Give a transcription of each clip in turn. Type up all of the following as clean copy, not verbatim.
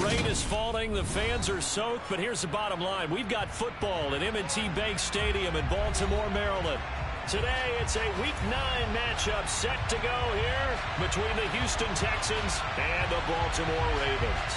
rain is falling, the fans are soaked, but here's the bottom line. We've got football at M&T Bank Stadium in Baltimore, Maryland. Today, it's a Week 9 matchup set to go here between the Houston Texans and the Baltimore Ravens.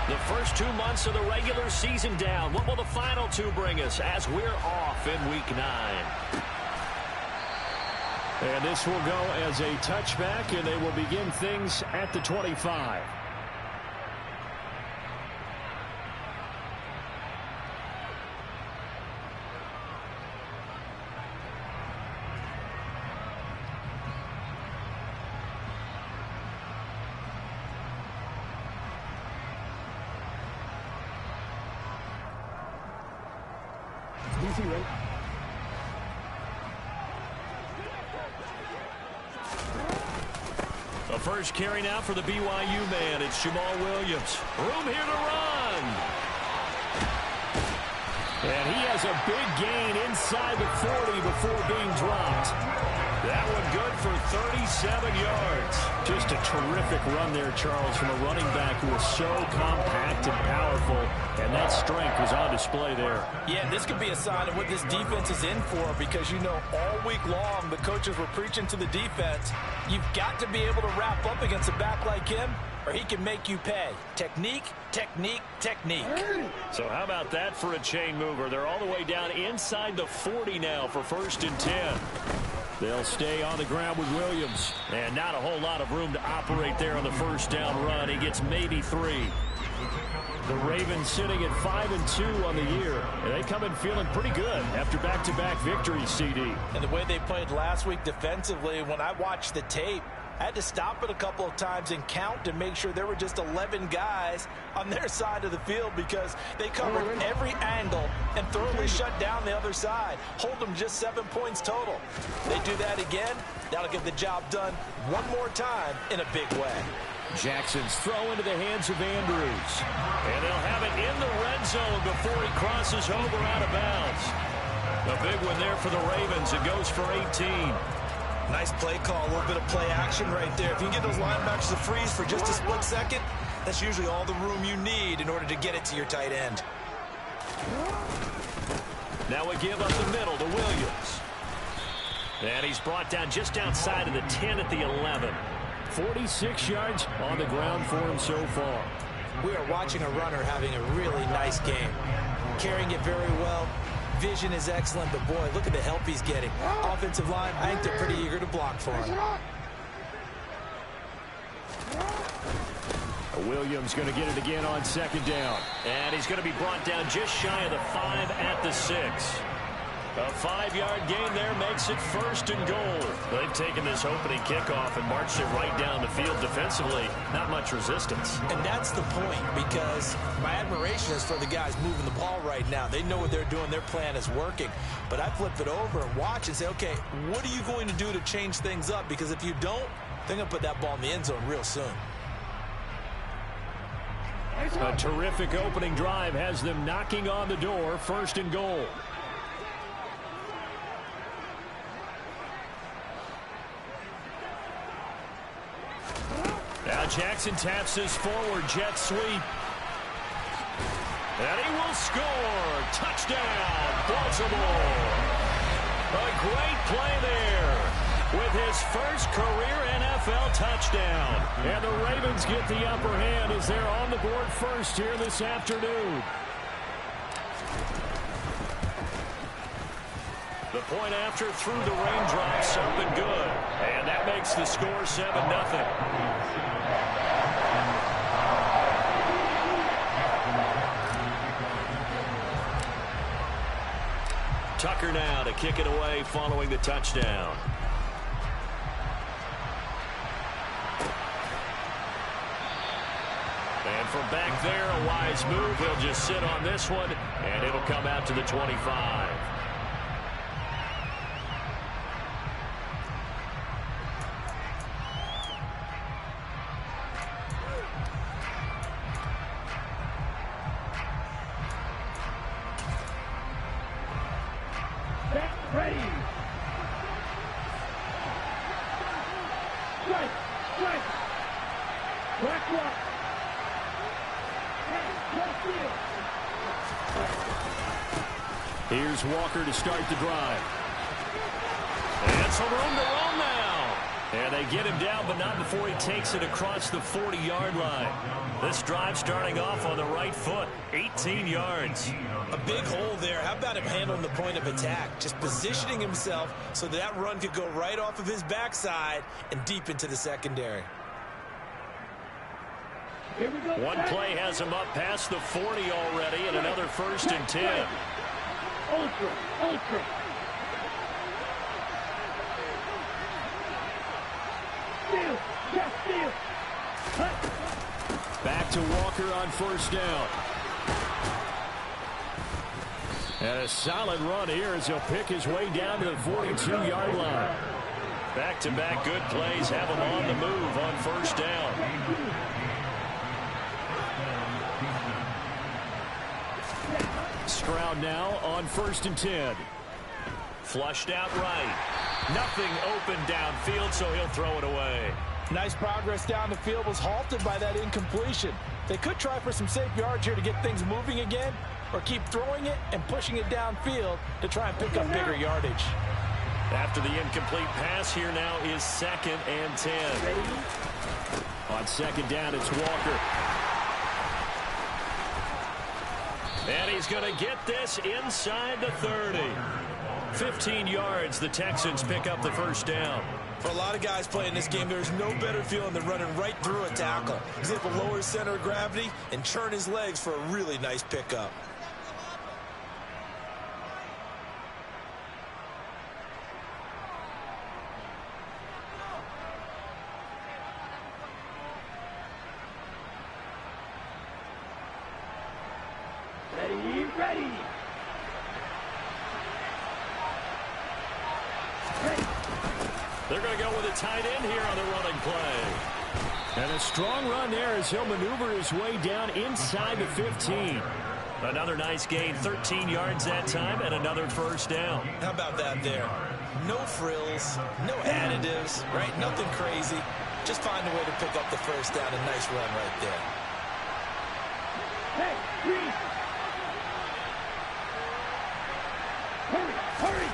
The first 2 months of the regular season down. What will the final 2 bring us as we're off in Week 9? And this will go as a touchback, and they will begin things at the 25. The first carry now for the BYU man. It's Jamal Williams. Room here to run. And he has a big gain inside the 40 before being dropped. That one good for 37 yards. Just a terrific run there, Charles, from a running back who is so compact and powerful, and that strength was on display there. Yeah, this could be a sign of what this defense is in for, because, you know, all week long the coaches were preaching to the defense, you've got to be able to wrap up against a back like him, or he can make you pay. Technique, technique, technique. So how about that for a chain mover? They're all the way down inside the 40 now for 1st and 10. They'll stay on the ground with Williams. And not a whole lot of room to operate there on the first down run. He gets maybe 3. The Ravens sitting at 5-2 on the year. And they come in feeling pretty good after back-to-back victories, CD. And the way they played last week defensively, when I watched the tape, I had to stop it a couple of times and count to make sure there were just 11 guys on their side of the field, because they covered every angle and thoroughly shut down the other side. Hold them just 7 points total. They do that again, that'll get the job done one more time in a big way. Jackson's throw into the hands of Andrews. And they'll have it in the red zone before he crosses over out of bounds. A big one there for the Ravens. It goes for 18. Nice play call, a little bit of play action right there. If you can get those linebackers to freeze for just a split second, that's usually all the room you need in order to get it to your tight end. Now a give up the middle to Williams. And he's brought down just outside of the 10 at the 11. 46 yards on the ground for him so far. We are watching a runner having a really nice game. Carrying it very well. Vision is excellent, but boy, look at the help he's getting. Offensive line, I think they're pretty eager to block for him. Williams going to get it again on 2nd down. And he's going to be brought down just shy of the 5 at the 6. A 5-yard gain there makes it 1st and goal. They've taken this opening kickoff and marched it right down the field defensively. Not much resistance. And that's the point, because my admiration is for the guys moving the ball right now. They know what they're doing. Their plan is working. But I flip it over and watch and say, okay, what are you going to do to change things up? Because if you don't, they're going to put that ball in the end zone real soon. A terrific opening drive has them knocking on the door. 1st and goal. Now Jackson taps his forward jet sweep. And he will score. Touchdown, Baltimore. A great play there with his first career NFL touchdown. And the Ravens get the upper hand as they're on the board first here this afternoon. The point after through the raindrops, up and good. And that makes the score 7-0. Tucker now to kick it away following the touchdown. And from back there, a wise move. He'll just sit on this one, and it'll come out to the 25. Here's Walker to start the drive. And some room to roam now. And they get him down, but not before he takes it across the 40-yard line. This drive starting off on the right foot, 18 yards. A big hole there. How about him handling the point of attack? Just positioning himself so that run could go right off of his backside and deep into the secondary. One play has him up past the 40 already, and another 1st and 10. Ultra. Steal. Back to Walker on 1st down. And a solid run here as he'll pick his way down to the 42-yard line. Back-to-back good plays have him on the move on 1st down. Stroud now on 1st and 10. Flushed out right. Nothing open downfield, so he'll throw it away. Nice progress down the field, was halted by that incompletion. They could try for some safe yards here to get things moving again, or keep throwing it and pushing it downfield to try and pick up bigger yardage. After the incomplete pass, here now is 2nd and 10. On 2nd down, it's Walker. And he's going to get this inside the 30. 15 yards, the Texans pick up the 1st down. For a lot of guys playing this game, there's no better feeling than running right through a tackle. He's able to lower his center of gravity and churn his legs for a really nice pickup. Ready. They're going to go with a tight end here on the running play. And a strong run there as he'll maneuver his way down inside the 15. Another nice gain, 13 yards that time, and another 1st down. How about that there? No frills, no additives, right? Nothing crazy. Just find a way to pick up the 1st down. A nice run right there. Hey, freeze! Hurry!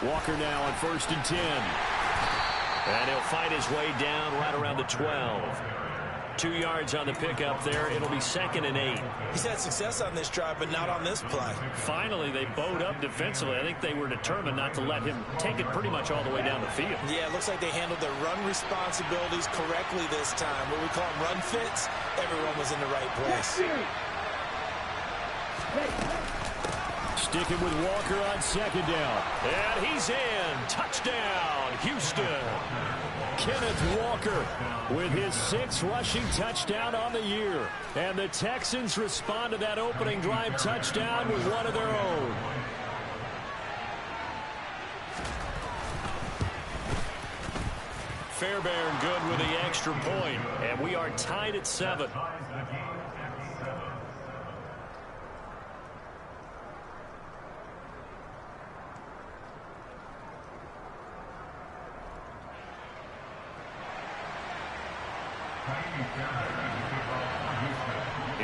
Walker now on 1st and 10. And he'll fight his way down right around the 12. 2 yards on the pickup there. It'll be 2nd and 8. He's had success on this drive, but not on this play. Finally, they bowed up defensively. I think they were determined not to let him take it pretty much all the way down the field. Yeah, it looks like they handled their run responsibilities correctly this time. What we call them run fits, everyone was in the right place. Sticking with Walker on 2nd down. And he's in. Touchdown, Houston. Kenneth Walker with his 6th rushing touchdown on the year. And the Texans respond to that opening drive touchdown with one of their own. Fairbairn good with the extra point. And we are tied at 7.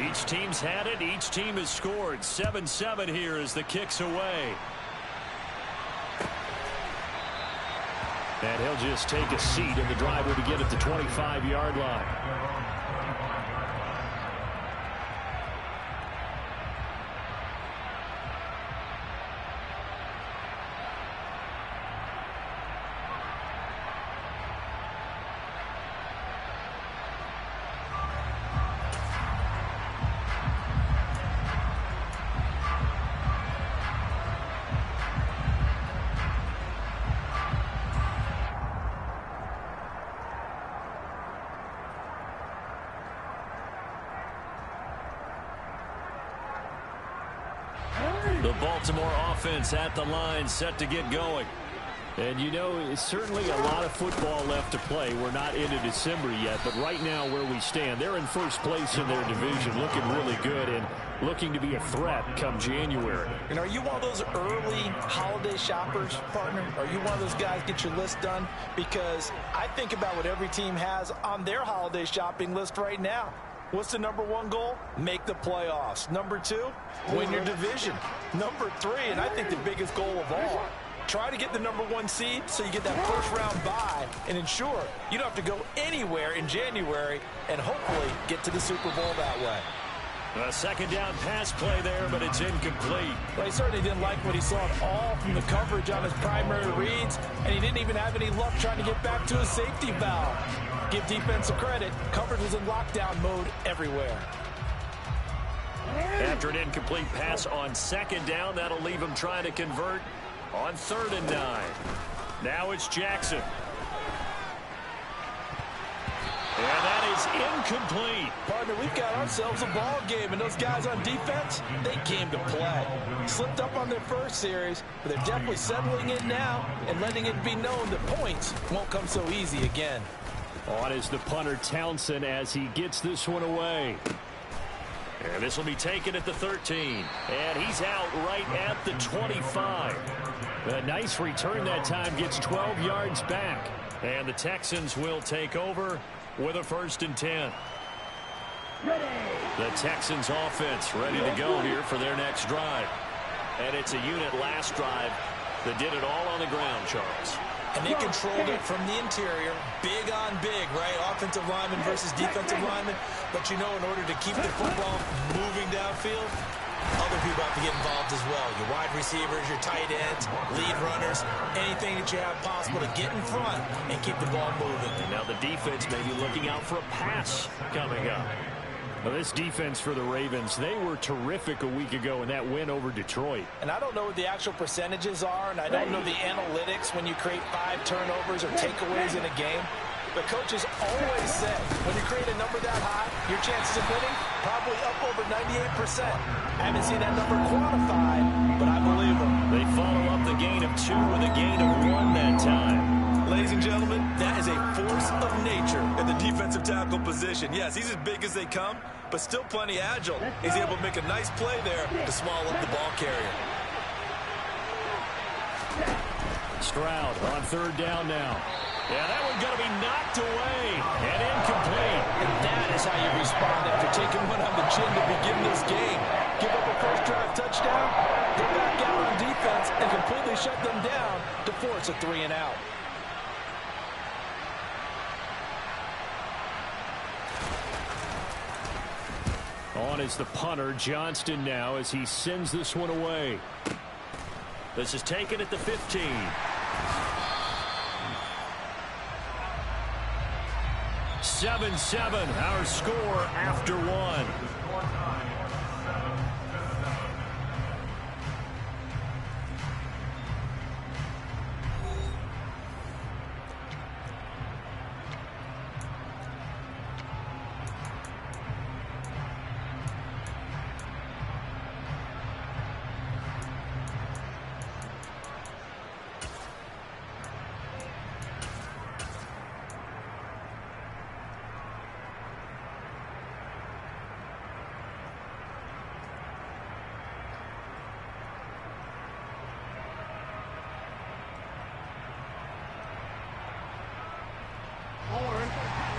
Each team's had it. Each team has scored. 7-7 here as the kick's away. And he'll just take a seat, and the drive will begin at the 25-yard line. The Baltimore offense at the line, set to get going. And, you know, it's certainly a lot of football left to play. We're not into December yet, but right now where we stand, they're in first place in their division, looking really good and looking to be a threat come January. And are you one of those early holiday shoppers, partner? Are you one of those guys get your list done? Because I think about what every team has on their holiday shopping list right now. What's the number one goal? Make the playoffs. Number two, win your division. Number three, and I think the biggest goal of all, try to get the number one seed so you get that first round bye and ensure you don't have to go anywhere in January and hopefully get to the Super Bowl that way. A second down pass play there, but it's incomplete. Well, he certainly didn't like what he saw at all from the coverage on his primary reads, and he didn't even have any luck trying to get back to his safety valve. Give defense a credit. Coverage was in lockdown mode everywhere. After an incomplete pass on second down, that'll leave him trying to convert on 3rd and 9. Now it's Jackson. And that is incomplete. Partner, we've got ourselves a ball game, and those guys on defense, they came to play. Slipped up on their first series, but they're definitely settling in now and letting it be known that points won't come so easy again. On is the punter Townsend as he gets this one away. And this will be taken at the 13. And he's out right at the 25. A nice return that time, gets 12 yards back. And the Texans will take over with a 1st and 10. The Texans offense ready to go here for their next drive. And it's a unit last drive that did it all on the ground, Charles. And they controlled it from the interior, big on big, right? Offensive lineman versus defensive lineman. But you know, in order to keep the football moving downfield, other people have to get involved as well. Your wide receivers, your tight ends, lead runners, anything that you have possible to get in front and keep the ball moving. And now the defense may be looking out for a pass coming up. Well, this defense for the Ravens, they were terrific a week ago in that win over Detroit. And I don't know what the actual percentages are, and I don't know the analytics when you create 5 turnovers or takeaways in a game. But coaches always say, when you create a number that high, your chances of winning probably up over 98%. I haven't seen that number quantified, but I believe them. They follow up the gain of 2 with a gain of 1 that time. Ladies and gentlemen, that is a force of nature in the defensive tackle position. Yes, he's as big as they come, but still plenty agile. He's able to make a nice play there to swallow up the ball carrier. Stroud on 3rd down now. Yeah, that one's going to be knocked away and incomplete. And that is how you respond after taking one on the chin to begin this game. Give up a first drive touchdown, go back out on defense, and completely shut them down to force a 3 and out. On is the punter, Johnston, now as he sends this one away. This is taken at the 15. Seven, our score after 1.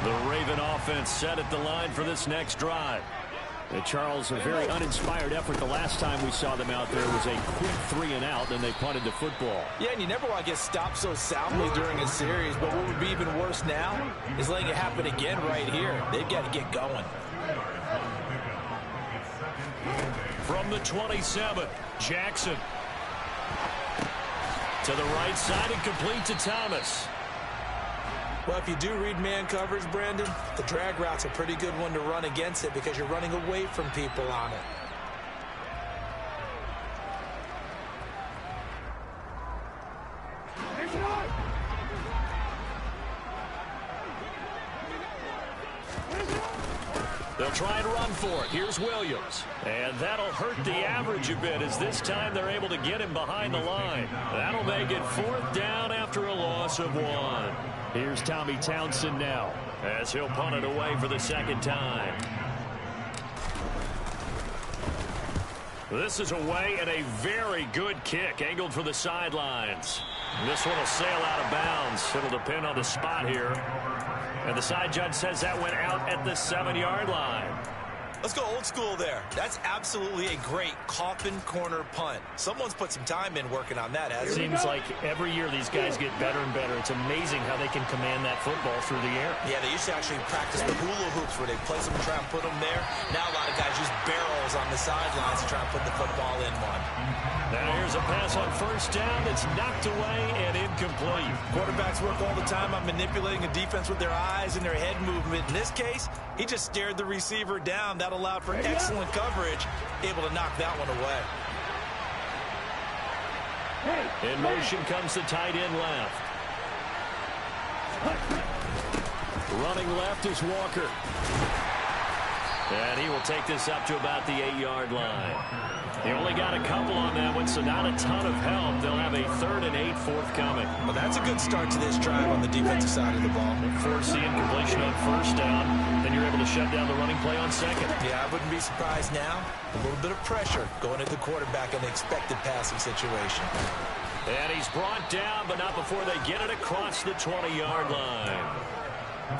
The Raven offense set at the line for this next drive. Charles, a very uninspired effort the last time we saw them out there was a quick 3 and out, then they punted the football. Yeah, and you never want to get stopped so soundly during a series, but what would be even worse now is letting it happen again right here. They've got to get going. From the 27, Jackson. To the right side and complete to Thomas. Well, if you do read man coverage, Brandon, the drag route's a pretty good one to run against it because you're running away from people on it. They'll try and run for it. Here's Williams. And that'll hurt the average a bit as this time they're able to get him behind the line. That'll make it 4th down after a loss of 1. Here's Tommy Townsend now as he'll punt it away for the 2nd time. This is away and a very good kick angled for the sidelines. This one will sail out of bounds. It'll depend on the spot here. And the side judge says that went out at the 7-yard line. Let's go old school there. That's absolutely a great coffin corner punt. Someone's put some time in working on that, hasn't it? Seems like every year these guys get better and better. It's amazing how they can command that football through the air. Yeah, they used to actually practice the hula hoops where they place them and try and put them there. Now a lot of guys use barrels on the sidelines to try and put the football in one. Now here's a pass on 1st down that's knocked away and incomplete. Quarterbacks work all the time on manipulating a defense with their eyes and their head movement. In this case, he just stared the receiver down. That allowed for excellent coverage, able to knock that one away. In motion comes the tight end left. Running left is Walker. And he will take this up to about the 8-yard line. He only got a couple on that one, so not a ton of help. They'll have a 3rd and 8 forthcoming. Well, that's a good start to this drive on the defensive side of the ball. Force the incompletion on 1st down. Then you're able to shut down the running play on 2nd. Yeah, I wouldn't be surprised now. A little bit of pressure going at the quarterback in the expected passing situation. And he's brought down, but not before they get it across the 20-yard line.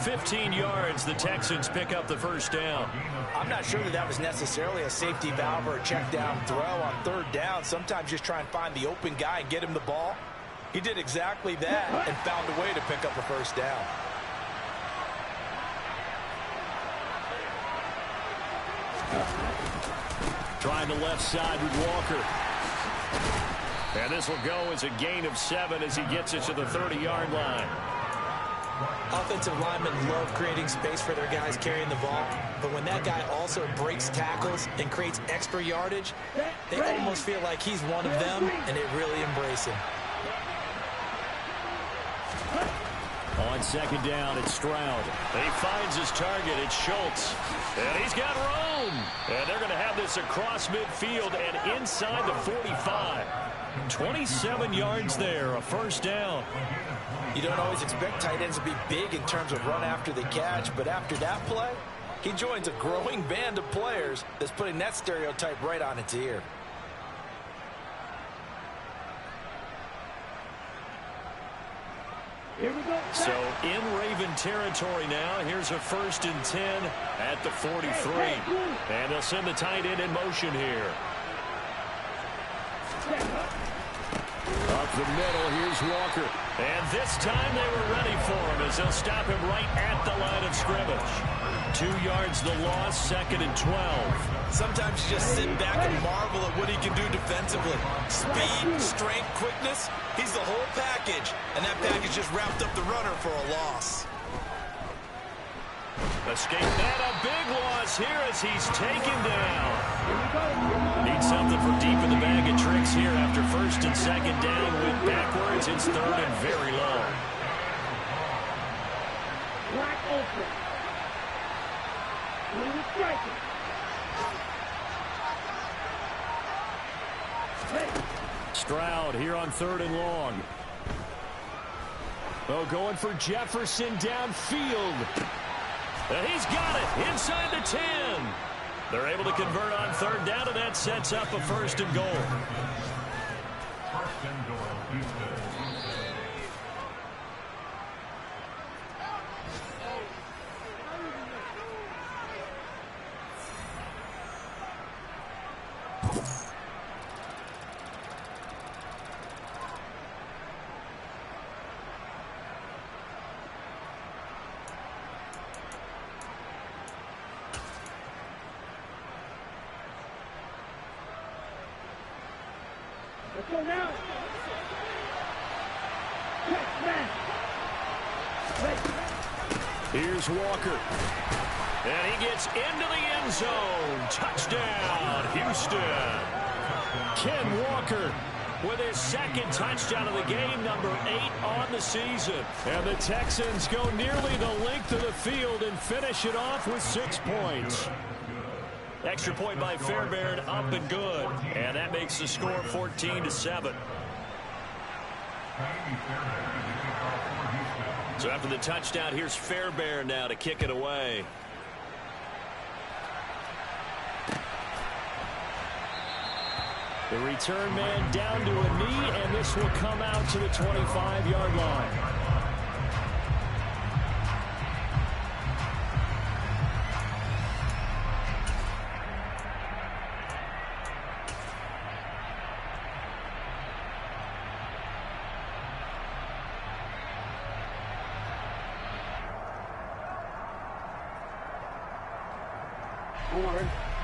15 yards, the Texans pick up the 1st down. I'm not sure that was necessarily a safety valve or a check down throw on 3rd down. Sometimes just try and find the open guy and get him the ball. He did exactly that and found a way to pick up a 1st down. Trying the left side with Walker. And this will go as a gain of 7 as he gets it to the 30-yard line. Offensive linemen love creating space for their guys carrying the ball, but when that guy also breaks tackles and creates extra yardage, they almost feel like he's one of them, and they really embrace him. On 2nd down, it's Stroud. He finds his target. It's Schultz. And he's got room. And they're going to have this across midfield and inside the 45. 27 yards there, a 1st down. You don't always expect tight ends to be big in terms of run after the catch, but after that play, he joins a growing band of players that's putting that stereotype right on its ear. Here we go. So in Raven territory now, here's a 1st and 10 at the 43. And they'll send the tight end in motion here. Up the middle, here's Walker. And this time they were ready for him as they'll stop him right at the line of scrimmage. 2 yards the loss, 2nd and 12. Sometimes you just sit back and marvel at what he can do defensively. Speed, strength, quickness, he's the whole package. And that package just wrapped up the runner for a loss. Escape that, a big loss here as he's taken down. Need something for deep in the bag of tricks here after 1st and 2nd down. With backwards, it's 3rd and very low. Black open. He was striking. Stroud here on 3rd and long. Oh, going for Jefferson downfield. And he's got it inside the 10. They're able to convert on 3rd down, and that sets up a 1st and goal. Let's go now. Here's Walker. And he gets into the end zone. Touchdown, Houston. Ken Walker with his second touchdown of the game, number 8 on the season. And the Texans go nearly the length of the field and finish it off with 6 points. Extra point by Fairbairn, up and good. And that makes the score 14-7. So after the touchdown, here's Fairbairn now to kick it away. The return man down to a knee, and this will come out to the 25-yard line.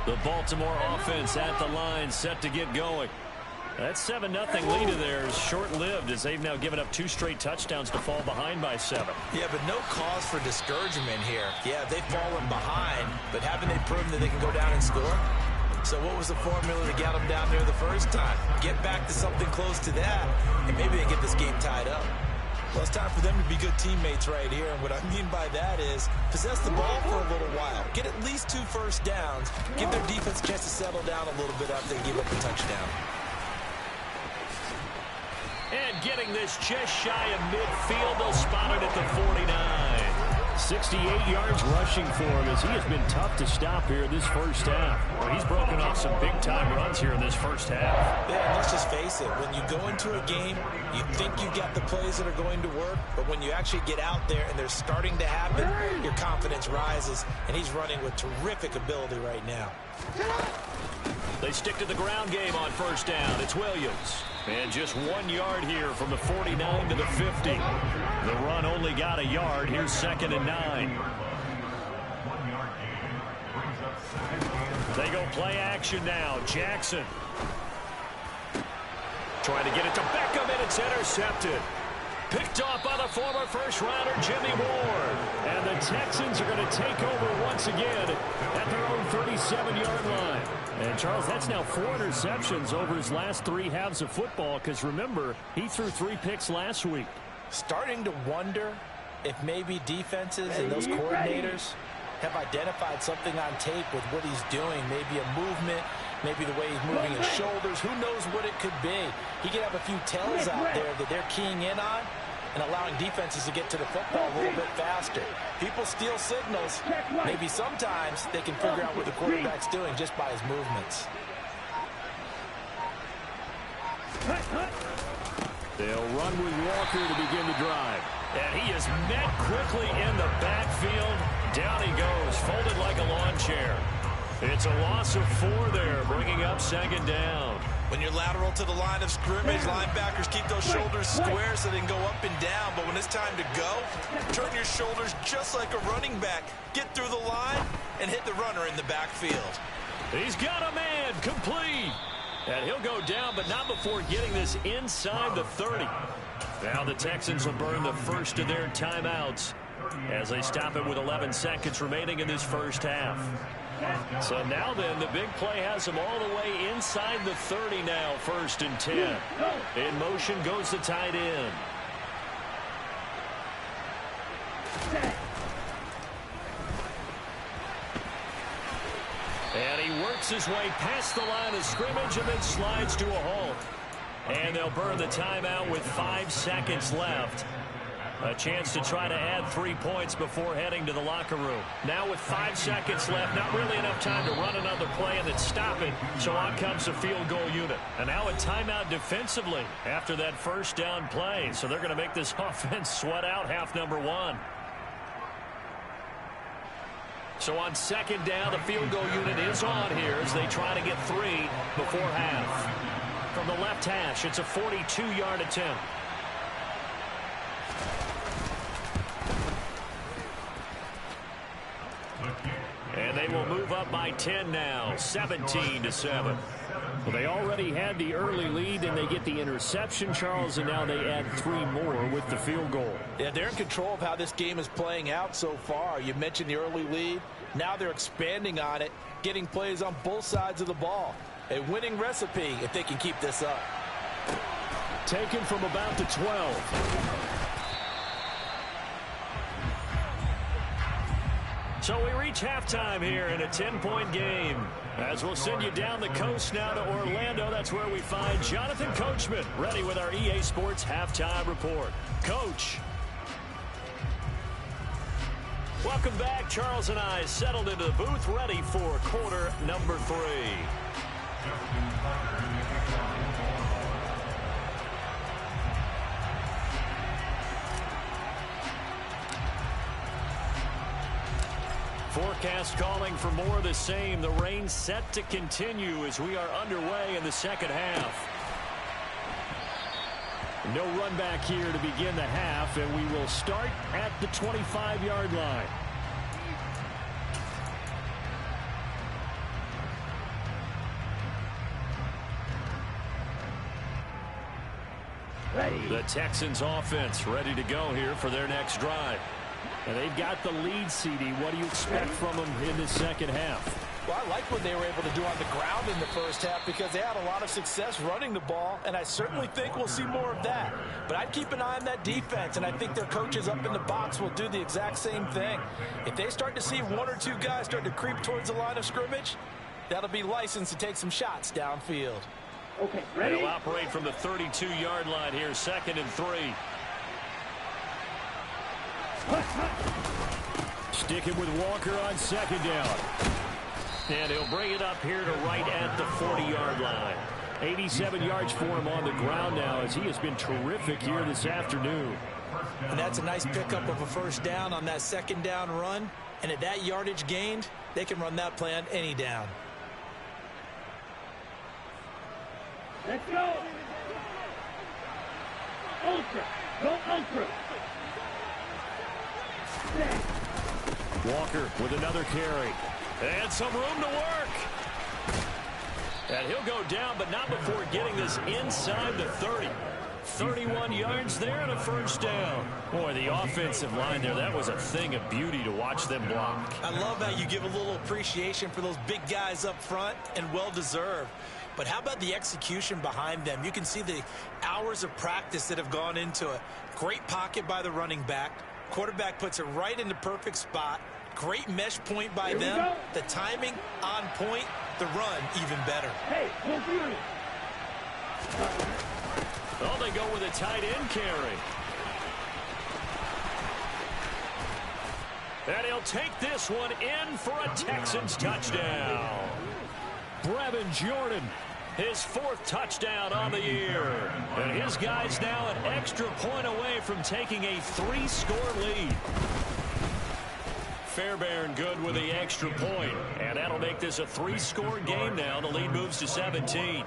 The Baltimore offense at the line, set to get going. That 7-0 lead of theirs short-lived as they've now given up 2 straight touchdowns to fall behind by 7. Yeah, but no cause for discouragement here. Yeah, they've fallen behind, but haven't they proven that they can go down and score? So what was the formula to get them down there the first time? Get back to something close to that, and maybe they get this game tied up. Well, it's time for them to be good teammates right here. And what I mean by that is possess the ball for a little while. Get at least 2 first downs. Give their defense a chance to settle down a little bit after they give up a touchdown. And getting this just shy of midfield, they'll spot it at the 49. 68 yards rushing for him as he has been tough to stop here this first half. Well, he's broken off some big-time runs here in this first half. Yeah, and let's just face it. When you go into a game, you think you've got the plays that are going to work, but when you actually get out there and they're starting to happen, your confidence rises, and he's running with terrific ability right now. They stick to the ground game on first down. It's Williams. And just 1 yard here from the 49 to the 50. The run only got a yard. Here's 2nd and 9. They go play action now. Jackson trying to get it to Beckham, and it's intercepted. Picked off by the former first-rounder Jimmy Ward. And the Texans are going to take over once again at their own 37-yard line. And, Charles, that's now 4 interceptions over his last 3 halves of football because, remember, he threw 3 picks last week. Starting to wonder if maybe defenses and those coordinators have identified something on tape with what he's doing. Maybe a movement, maybe the way he's moving his shoulders. Who knows what it could be? He could have a few tells out there that they're keying in on and allowing defenses to get to the football a little bit faster. People steal signals. Maybe sometimes they can figure out what the quarterback's doing just by his movements. They'll run with Walker to begin the drive. And he is met quickly in the backfield. Down he goes, folded like a lawn chair. It's a loss of 4 there, bringing up 2nd down. When you're lateral to the line of scrimmage, linebackers keep those shoulders square so they can go up and down. But when it's time to go, turn your shoulders just like a running back. Get through the line and hit the runner in the backfield. He's got a man, complete. And he'll go down, but not before getting this inside the 30. Now the Texans will burn the first of their timeouts as they stop it with 11 seconds remaining in this first half. So now then, the big play has them all the way inside the 30 now, 1st and 10. In motion goes the tight end. And he works his way past the line of scrimmage and then slides to a halt. And they'll burn the timeout with 5 seconds left. A chance to try to add 3 points before heading to the locker room. Now with 5 seconds left, not really enough time to run another play and then stop it. So on comes the field goal unit. And now a timeout defensively after that first down play. So they're going to make this offense sweat out half number 1. So on 2nd down, the field goal unit is on here as they try to get 3 before half. From the left hash, it's a 42-yard attempt. And they will move up by 10 now, 17-7. Well, they already had the early lead, and they get the interception, Charles, and now they add 3 more with the field goal. Yeah, they're in control of how this game is playing out so far. You mentioned the early lead. Now they're expanding on it, getting plays on both sides of the ball. A winning recipe if they can keep this up. Taken from about the 12. So we reach halftime here in a 10-point game. As we'll send you down the coast now to Orlando, that's where we find Jonathan Coachman ready with our EA Sports halftime report. Coach. Welcome back. Charles and I settled into the booth ready for quarter number 3. Forecast calling for more of the same. The rain set to continue as we are underway in the second half. No run back here to begin the half, and we will start at the 25-yard line. The Texans offense ready to go here for their next drive. And they've got the lead, CD. What do you expect from them in the second half? Well, I like what they were able to do on the ground in the first half because they had a lot of success running the ball, and I certainly think we'll see more of that. But I'd keep an eye on that defense, and I think their coaches up in the box will do the exact same thing. If they start to see one or two guys start to creep towards the line of scrimmage, that'll be licensed to take some shots downfield. Okay, ready? They'll operate from the 32-yard line here, 2nd and 3. Sticking with Walker on 2nd down. And he'll bring it up here to right at the 40-yard line. 87 yards for him on the ground now as he has been terrific here this afternoon. And that's a nice pickup of a first down on that 2nd down run. And at that yardage gained, they can run that play on any down. Let's go. Ultra. Go ultra. Walker with another carry. And some room to work. And he'll go down, but not before getting this inside the 30. 31 yards there and a first down. Boy, the offensive line there, that was a thing of beauty to watch them block. I love how you give a little appreciation for those big guys up front, and well-deserved. But how about the execution behind them? You can see the hours of practice that have gone into it. Great pocket by the running back. Quarterback puts it right in the perfect spot. Great mesh point by them. The timing on point. The run even better. Hey, Oh, they go with a tight end carry. And he'll take this one in for a Texans touchdown. Brevin Jordan, his 4th touchdown on the year. And his guy's now an extra point away from taking a 3-score lead. Fairbairn good with the extra point. And that'll make this a 3-score game now. The lead moves to 17.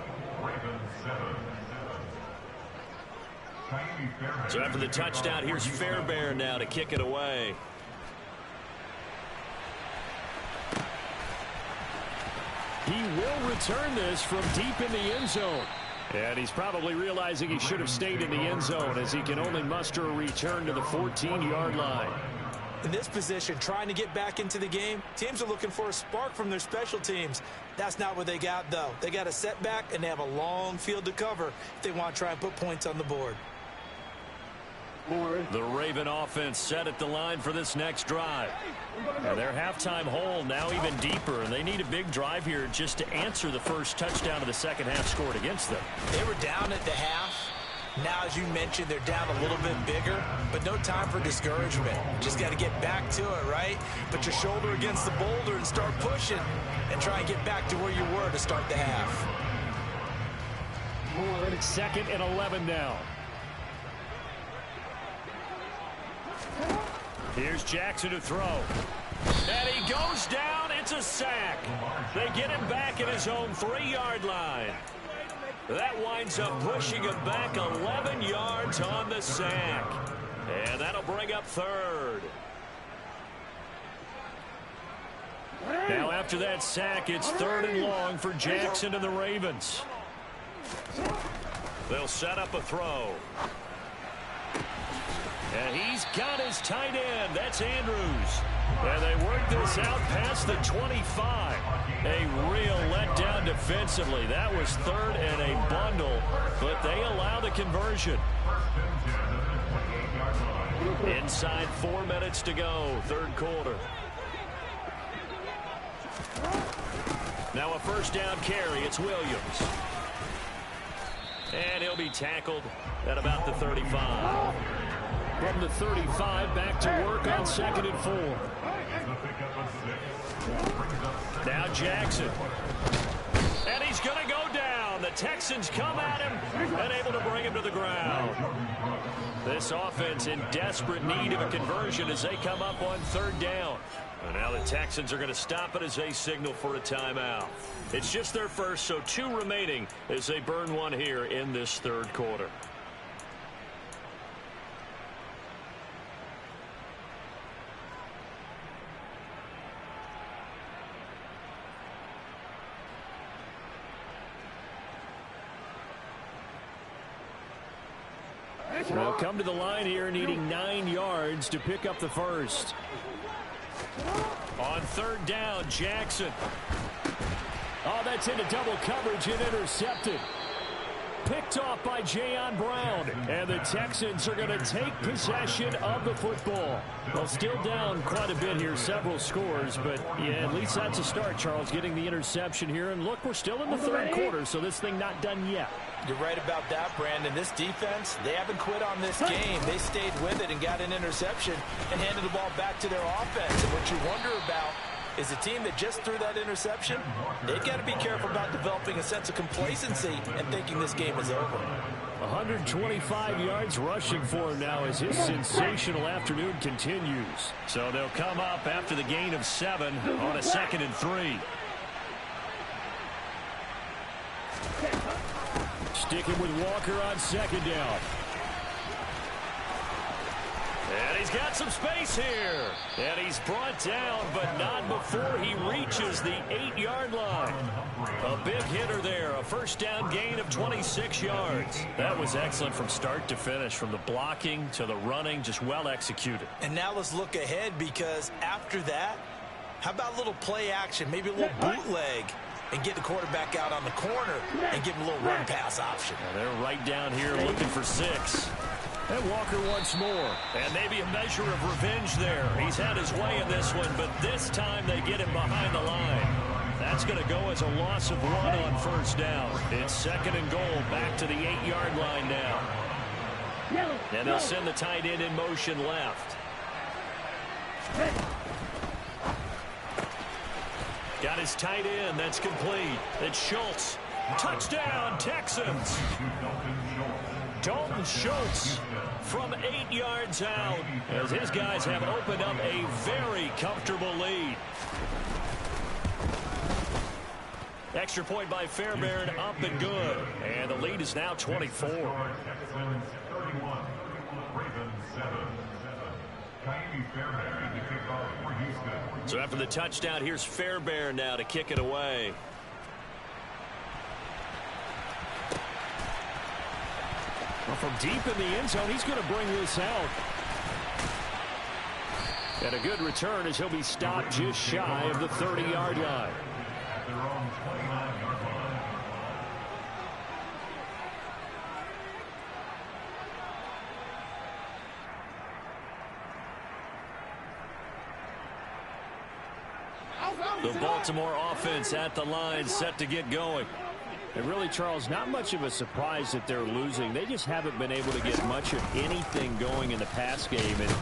So after the touchdown, here's Fairbairn now to kick it away. He will return this from deep in the end zone. And he's probably realizing he should have stayed in the end zone as he can only muster a return to the 14-yard line. In this position, trying to get back into the game, teams are looking for a spark from their special teams. That's not what they got, though. They got a setback, and they have a long field to cover if they want to try and put points on the board. The Raven offense set at the line for this next drive. And their halftime hole now even deeper, and they need a big drive here just to answer the first touchdown of the second half scored against them. They were down at the half. Now, as you mentioned, they're down a little bit bigger, but no time for discouragement. Just got to get back to it, right? Put your shoulder against the boulder and start pushing and try and get back to where you were to start the half. 2nd and 11 now. Here's Jackson to throw. And he goes down. It's a sack. They get him back at his own 3-yard line. That winds up pushing him back 11 yards on the sack. And that'll bring up 3rd. Now after that sack, it's 3rd and long for Jackson and the Ravens. They'll set up a throw. And he's got his tight end. That's Andrews. And they work this out past the 25. A real letdown defensively. That was third and a bundle, but they allow the conversion. Inside 4 minutes to go, third quarter. Now a first down carry. It's Williams. And he'll be tackled at about the 35. From the 35, back to work on 2nd and 4. Now Jackson. And he's going to go down. The Texans come at him and able to bring him to the ground. This offense in desperate need of a conversion as they come up on 3rd down. And now the Texans are going to stop it as they signal for a timeout. It's just their first, so 2 remaining as they burn one here in this 3rd quarter. They'll come to the line here needing 9 yards to pick up the first. On 3rd down, Jackson. Oh, that's into double coverage and intercepted. Picked off by Jayon Brown. And the Texans are going to take possession of the football. Well, still down quite a bit here, several scores. But, yeah, at least that's a start, Charles, getting the interception here. And, look, we're still in the 3rd quarter, so this thing not done yet. You're right about that, Brandon. This defense, they haven't quit on this game. They stayed with it and got an interception and handed the ball back to their offense. And what you wonder about is a team that just threw that interception, they've got to be careful about developing a sense of complacency and thinking this game is over. 125 yards rushing for him now as his sensational afternoon continues. So they'll come up after the gain of 7 on a 2nd and 3. Sticking with Walker on 2nd down. And he's got some space here. And he's brought down, but not before he reaches the 8-yard line. A big hitter there. A first down gain of 26 yards. That was excellent from start to finish. From the blocking to the running, just well executed. And now let's look ahead, because after that, how about a little play action, maybe a little bootleg, and get the quarterback out on the corner and give him a little run pass option. Well, they're right down here looking for 6. And Walker once more. And maybe a measure of revenge there. He's had his way in this one, but this time they get him behind the line. That's going to go as a loss of 1 on 1st down. It's 2nd and goal, back to the 8-yard line now. And they'll send the tight end in motion left. Got his tight end. That's complete. It's Schultz. Touchdown, Texans. Dalton Schultz from 8 yards out as his guys have opened up a very comfortable lead. Extra point by Fairbairn, up and good. And the lead is now 24. So after the touchdown, here's Fairbairn now to kick it away. Well, from deep in the end zone, he's going to bring this out. And a good return as he'll be stopped just shy of the 30-yard line. The Baltimore offense at the line, set to get going. And really, Charles, not much of a surprise that they're losing. They just haven't been able to get much of anything going in the pass game. And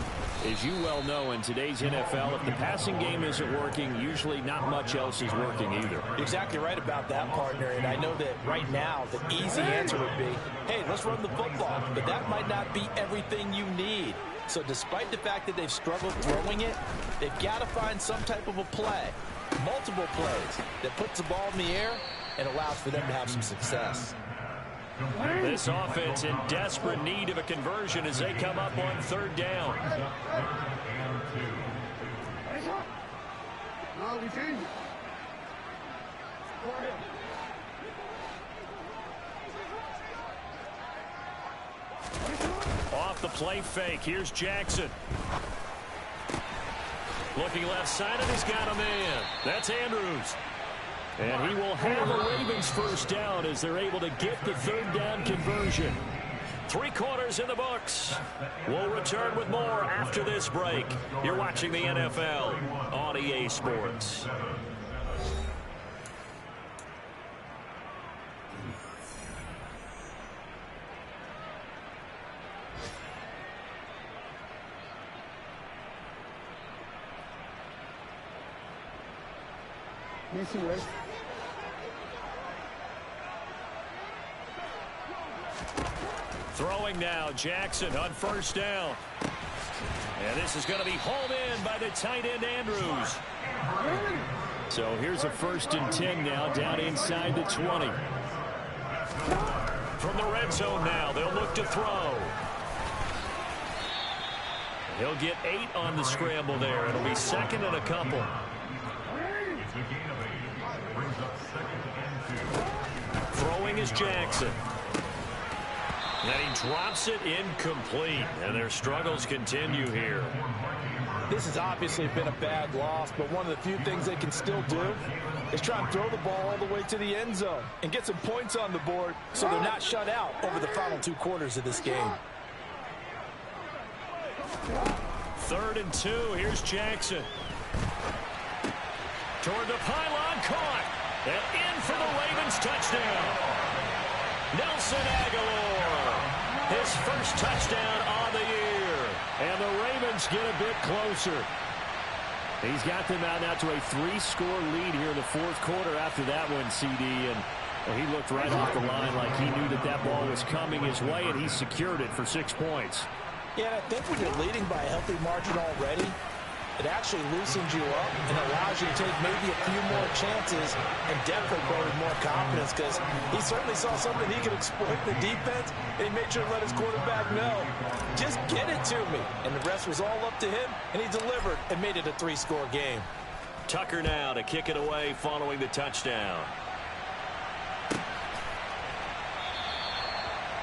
as you well know, in today's NFL, if the passing game isn't working, usually not much else is working either. You're exactly right about that, partner. And I know that right now the easy answer would be, hey, let's run the football. But that might not be everything you need. So despite the fact that they've struggled throwing it, they've got to find some type of a play, multiple plays, that puts the ball in the air and allows for them to have some success. This offense in desperate need of a conversion as they come up on 3rd down. Off the play fake. Here's Jackson. Looking left side, and he's got a man. That's Andrews. And he will have the Ravens first down as they're able to get the third down conversion. 3 quarters in the books. We'll return with more after this break. You're watching the NFL on EA Sports. Throwing now, Jackson on first down. And this is going to be hauled in by the tight end, Andrews. So here's a 1st and 10 now, down inside the 20. From the red zone now, they'll look to throw. He'll get 8 on the scramble there. It'll be 2nd and a couple. Throwing is Jackson. And he drops it incomplete. And their struggles continue here. This has obviously been a bad loss, but one of the few things they can still do is try and throw the ball all the way to the end zone and get some points on the board so they're not shut out over the final 2 quarters of this game. 3rd and 2. Here's Jackson. Toward the pylon, caught. And in for the Ravens touchdown. Nelson Aguilar. His first touchdown on the year. And the Ravens get a bit closer. He's got them out now to a 3-score lead here in the 4th quarter after that one, CD. And well, he looked right off the line like he knew that that ball was coming his way, and he secured it for 6 points. Yeah, I think when you're leading by a healthy margin already, it actually loosens you up and allows you to take maybe a few more chances and definitely play with more confidence because he certainly saw something he could exploit the defense, and he made sure to let his quarterback know, just get it to me. And the rest was all up to him, and he delivered and made it a 3-score game. Tucker now to kick it away following the touchdown.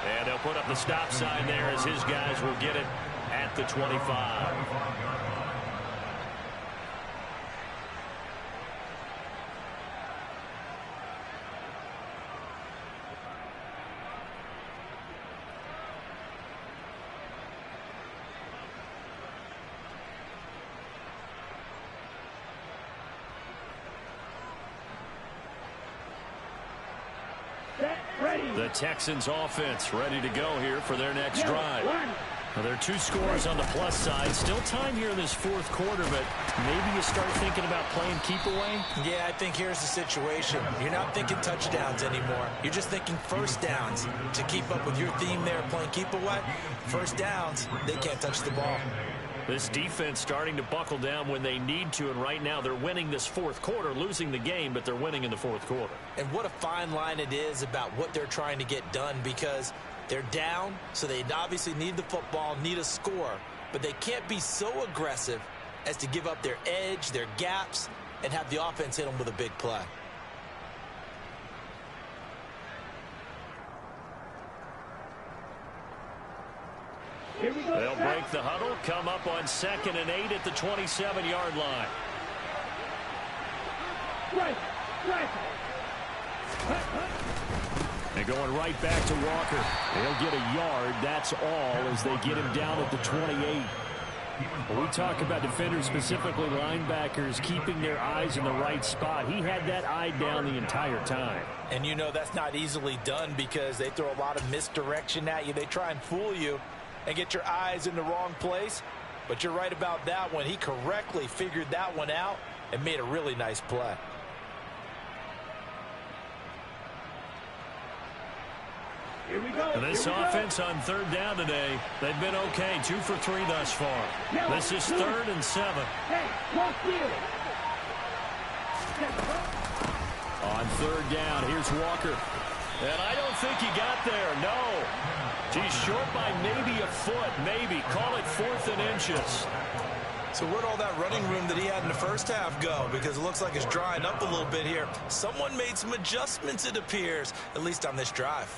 And they'll put up the stop sign there as his guys will get it at the 25. The Texans offense ready to go here for their next drive. Well, there are 2 scores on the plus side. Still time here in this 4th quarter, but maybe you start thinking about playing keep away? Yeah, I think here's the situation. You're not thinking touchdowns anymore. You're just thinking first downs. To keep up with your theme there, playing keep away, first downs, they can't touch the ball. This defense starting to buckle down when they need to, and right now they're winning this 4th quarter, losing the game, but they're winning in the 4th quarter. And what a fine line it is about what they're trying to get done, because they're down, so they obviously need the football, need a score, but they can't be so aggressive as to give up their edge, their gaps, and have the offense hit them with a big play. They'll break the huddle, come up on 2nd and 8 at the 27-yard line. And going right back to Walker. They'll get a yard, that's all, as they get him down at the 28. When we talk about defenders, specifically linebackers, keeping their eyes in the right spot, he had that eye down the entire time. And you know that's not easily done because they throw a lot of misdirection at you. They try and fool you and get your eyes in the wrong place. But you're right about that one. He correctly figured that one out and made a really nice play. Here we go. And this offense on 3rd down today, they've been okay. 2 for 3 thus far. This is 3rd and 7. Hey, cross field. On 3rd down, here's Walker. And I don't think he got there, no. He's short by maybe a foot, maybe. Call it 4th and inches. So where'd all that running room that he had in the first half go? Because it looks like it's drying up a little bit here. Someone made some adjustments, it appears, at least on this drive.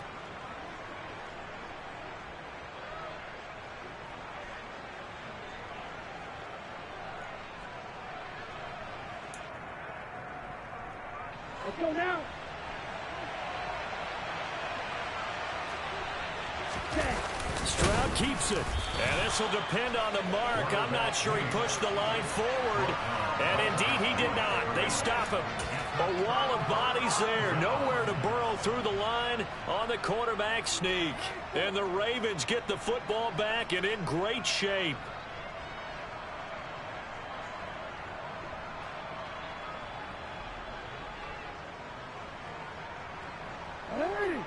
go now. Stroud keeps it. And this will depend on the mark. I'm not sure he pushed the line forward. And indeed he did not. They stop him. A wall of bodies there. Nowhere to burrow through the line on the quarterback sneak. And the Ravens get the football back and in great shape.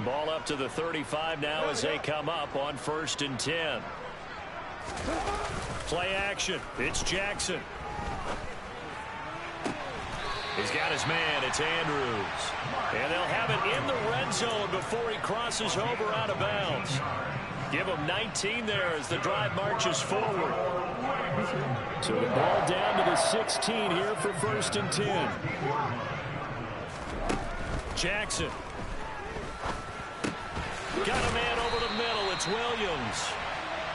Ball up to the 35 now as they come up on 1st and 10. Play action. It's Jackson. He's got his man. It's Andrews. And they'll have it in the red zone before he crosses over out of bounds. Give him 19 there as the drive marches forward. So the ball down to the 16 here for 1st and 10. Jackson. Got a man over the middle. It's Williams.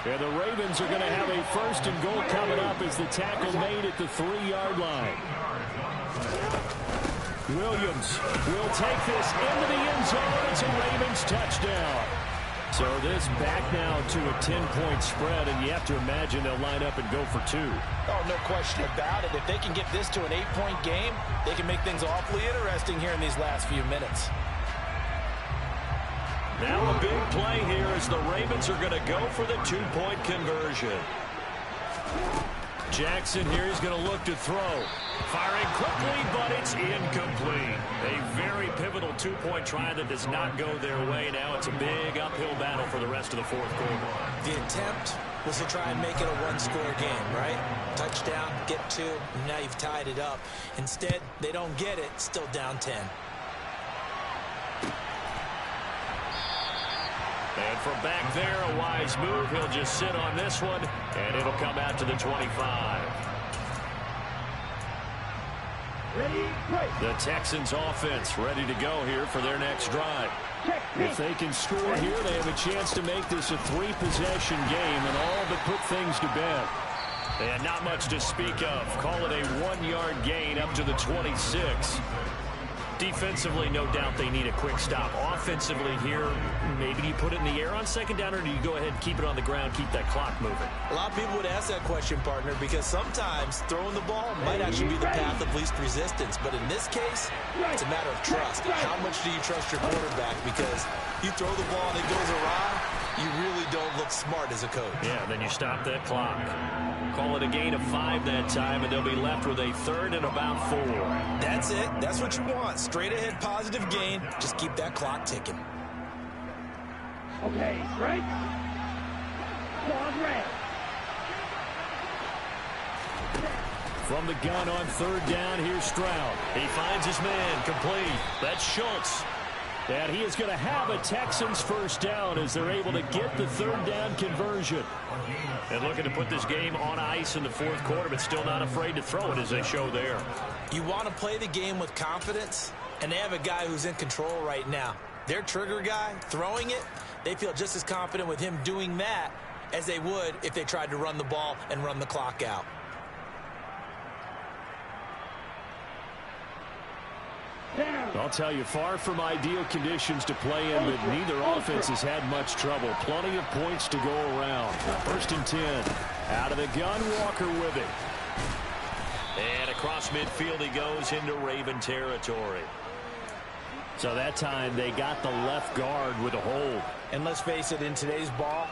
And the Ravens are going to have a 1st and goal coming up as the tackle made at the 3-yard line. Williams will take this into the end zone. It's a Ravens touchdown. So this back now to a 10-point spread, and you have to imagine they'll line up and go for 2. Oh, no question about it. If they can get this to an 8-point game, they can make things awfully interesting here in these last few minutes. Now a big play here as the Ravens are going to go for the 2-point conversion. Jackson here is going to look to throw. Firing quickly, but it's incomplete. A very pivotal 2-point try that does not go their way. Now it's a big uphill battle for the rest of the 4th quarter. The attempt was to try and make it a 1-score game, right? Touchdown, get 2, and now you've tied it up. Instead, they don't get it, still down 10. And from back there, a wise move. He'll just sit on this one, and it'll come out to the 25. The Texans offense ready to go here for their next drive. If they can score here, they have a chance to make this a 3-possession game and all but put things to bed. And not much to speak of. Call it a 1-yard gain up to the 26. Defensively, no doubt they need a quick stop. Offensively here, maybe you put it in the air on 2nd down, or do you go ahead and keep it on the ground, keep that clock moving? A lot of people would ask that question, partner, because sometimes throwing the ball might actually be the path of least resistance. But in this case, it's a matter of trust. How much do you trust your quarterback? Because you throw the ball and it goes awry, you really don't look smart as a coach. Yeah, then you stop that clock. Call it a gain of 5 that time, and they'll be left with a 3rd and about 4. That's it. That's what you want. Straight ahead positive gain. Just keep that clock ticking. Okay, straight. Pause red. From the gun on 3rd down, here's Stroud. He finds his man, complete. That's Schultz. And he is going to have a Texans 1st down as they're able to get the 3rd down conversion. And looking to put this game on ice in the 4th quarter, but still not afraid to throw it as they show there. You want to play the game with confidence, and they have a guy who's in control right now. Their trigger guy, throwing it, they feel just as confident with him doing that as they would if they tried to run the ball and run the clock out. I'll tell you, far from ideal conditions to play in, but neither offense has had much trouble. Plenty of points to go around. 1st and 10. Out of the gun, Walker with it. And across midfield he goes into Raven territory. So that time they got the left guard with a hold. And let's face it, in today's ball,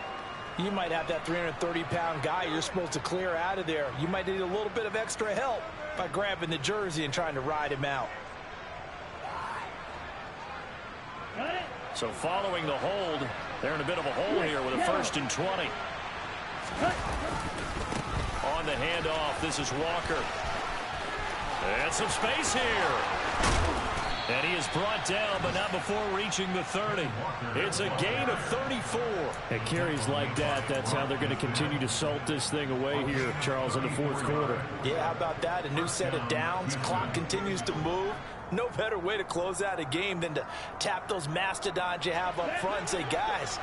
you might have that 330-pound guy you're supposed to clear out of there. You might need a little bit of extra help by grabbing the jersey and trying to ride him out. So following the hold, they're in a bit of a hole here with a 1st and 20. On the handoff, this is Walker. And some space here. And he is brought down, but not before reaching the 30. It's a gain of 34. At carries like that, that's how they're going to continue to salt this thing away here, Charles, in the 4th quarter. Yeah, how about that? A new set of downs. Clock continues to move. No better way to close out a game than to tap those mastodons you have up front and say, guys,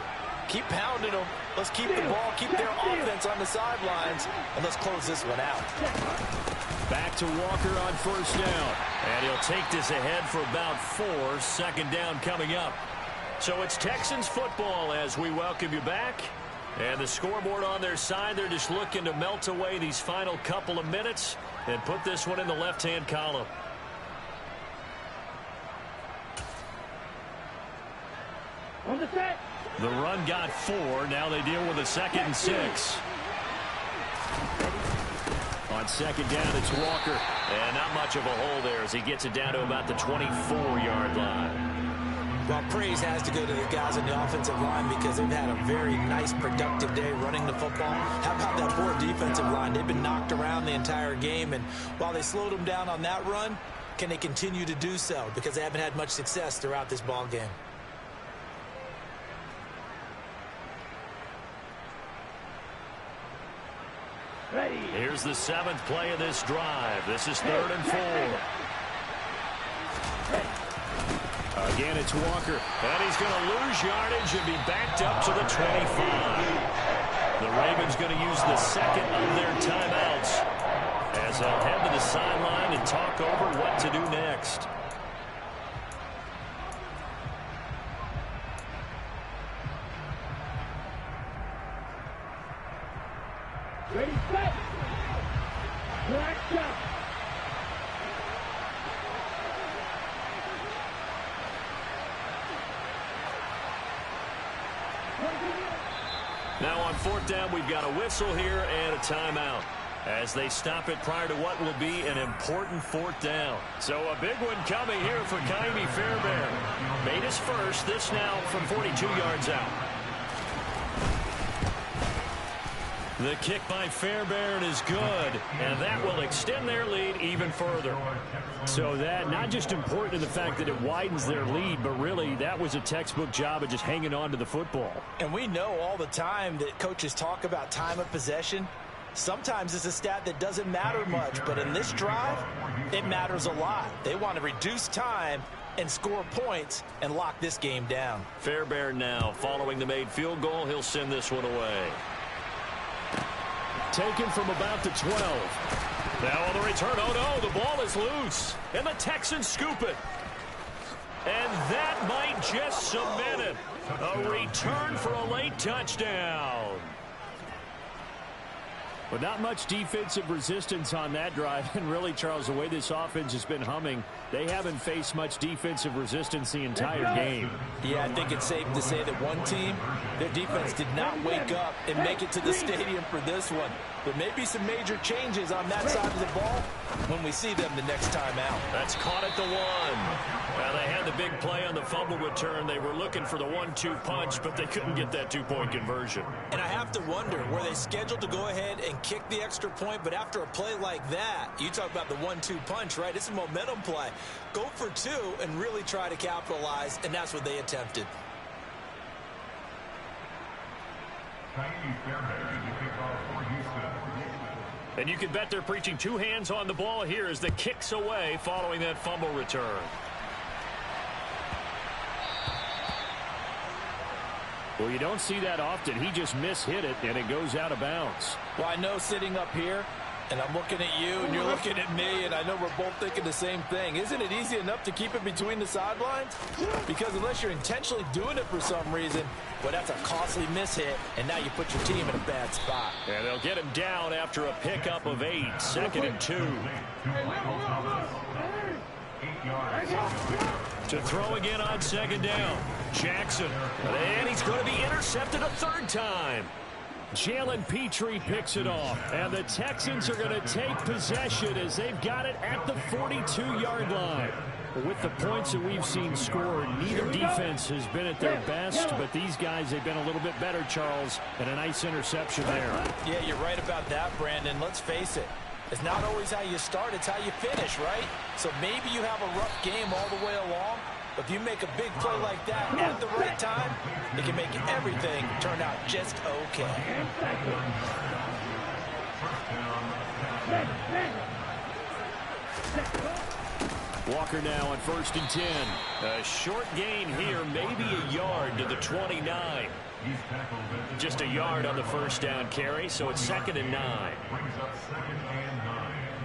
Keep pounding them. Let's keep the ball, keep their offense on the sidelines, and let's close this one out. Back to Walker on first down. And he'll take this ahead for about 4. Second down coming up. So it's Texans football as we welcome you back. And the scoreboard on their side, they're just looking to melt away these final couple of minutes and put this one in the left-hand column. On the set. The run got 4. Now they deal with a 2nd and 6. On second down, it's Walker. And not much of a hole there as he gets it down to about the 24-yard line. Well, praise has to go to the guys on the offensive line because they've had a very nice, productive day running the football. How about that poor defensive line? They've been knocked around the entire game, and while they slowed them down on that run, can they continue to do so? Because they haven't had much success throughout this ball game. Ready. Here's the 7th play of this drive. This is 3rd and 4. Again, it's Walker. And he's going to lose yardage and be backed up to the 25. The Ravens going to use the 2nd of their timeouts as they'll head to the sideline and talk over what to do next. Ready, set. Black shot. Now on 4th down, we've got a whistle here and a timeout as they stop it prior to what will be an important 4th down. So a big one coming here for Ka'imi Fairbairn. Made his first, this now from 42 yards out. The kick by Fairbairn is good, and that will extend their lead even further. So that not just important in the fact that it widens their lead, but really that was a textbook job of just hanging on to the football. And we know all the time that coaches talk about time of possession. Sometimes it's a stat that doesn't matter much, but in this drive, it matters a lot. They want to reduce time and score points and lock this game down. Fairbairn now following the made field goal. He'll send this one away. Taken from about the 12. Now on the return, oh no, the ball is loose. And the Texans scoop it. And that might just cement it. A return for a late touchdown. But not much defensive resistance on that drive. And really, Charles, the way this offense has been humming, they haven't faced much defensive resistance the entire game. Yeah, I think it's safe to say that one team, their defense did not wake up and make it to the stadium for this one. There may be some major changes on that side of the ball when we see them the next time out. That's caught at the 1. Well, they had the big play on the fumble return. They were looking for the 1-2 punch, but they couldn't get that 2-point conversion. And I have to wonder, were they scheduled to go ahead and kick the extra point, but after a play like that, you talk about the 1-2 punch, right? It's a momentum play. Go for 2 and really try to capitalize, and that's what they attempted. And you can bet they're preaching 2 hands on the ball here as the kick's away following that fumble return. Well, you don't see that often. He just mishit it, and it goes out of bounds. Well, I know sitting up here, and I'm looking at you, and you're looking at me, and I know we're both thinking the same thing. Isn't it easy enough to keep it between the sidelines? Because unless you're intentionally doing it for some reason, well, that's a costly mishit, and now you put your team in a bad spot. And they'll get him down after a pickup of 8, 2nd and 2. To throw again on 2nd down. Jackson. And he's going to be intercepted a 3rd time. Jalen Petrie picks it off. And the Texans are going to take possession as they've got it at the 42-yard line. With the points that we've seen scored, neither defense has been at their best, but these guys, they've been a little bit better, Charles, and a nice interception there. Yeah, you're right about that, Brandon. Let's face it. It's not always how you start, it's how you finish, right? So maybe you have a rough game all the way along, but if you make a big play like that at the right time, it can make everything turn out just okay. Walker now on 1st and 10. A short gain here, maybe a yard to the 29. Just a yard on the first down carry, so it's 2nd and 9. Brings up 2nd and 9.